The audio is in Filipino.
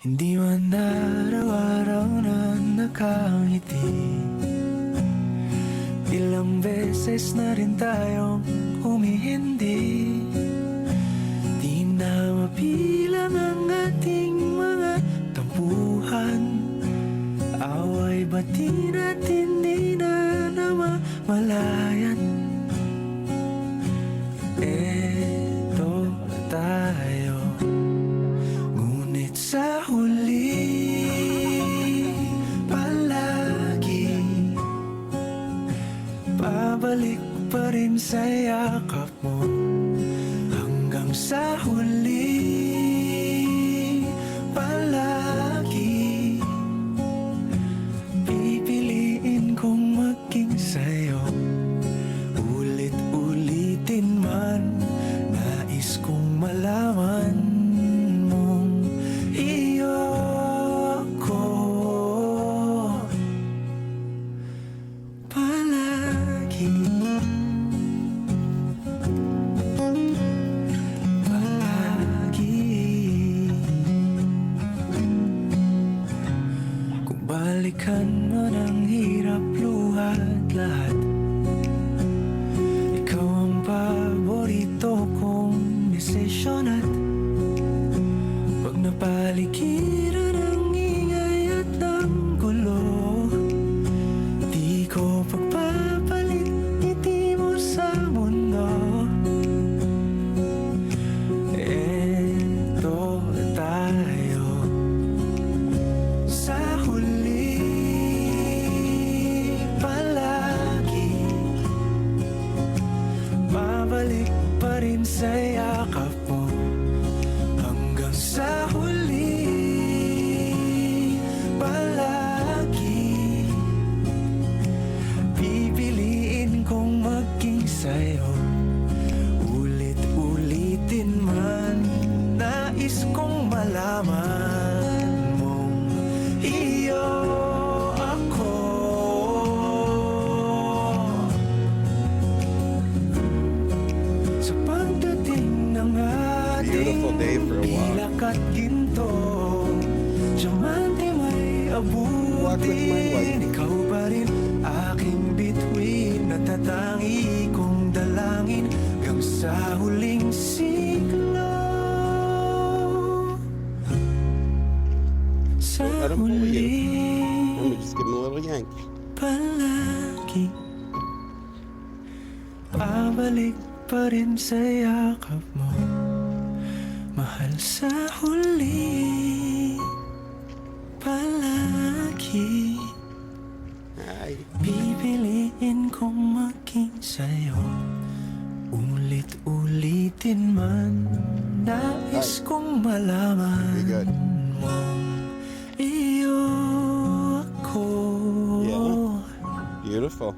Hindi man araw-araw na nakangiti. Ilang beses na rin tayong humihindi. Di na mapilang ang ating mga tampuhan. Away bati natin di na namamalayan. Eto na tayo, ngunit sa huli palagi babalik pa rin sa yakap mo. Hanggang sa huli palagi pipiliin kong maging sa'yo. Ulit-ulitin man, nais kong malaman mong iyo ko palagi. Kung balikan man ang hirap, luhat lahat, ikaw ang paborito kong desisyon. At pag napaligiran ang ingay at ang gulo, di ko pagpapalit ngiti mo sa mundo. Eto tayo sa huli palagi, babalik pa rin sa yakap mo. Hanggang sa huli palagi pipiliin kong maging sa'yo. Ulit-ulitin man, nais kong malaman mong iyo ako. Sa pagdating ng Beautiful day ating for a walk. pilak at ginto, diamante may Walk with my wife. abutin. Ikaw pa rin aking bituin, natatangi kong dalangin hanggang sa huling siglo. Sa Let 'em pull you. huli Let me just give him a little yank. palagi babalik pa rin sa yakap mo, mahal. Sa huli palagi Ay, pipiliin kong maging sa'yo. Ulit-ulitin man, nais kong malaman very good. mong iyo ako. Yeah. Beautiful.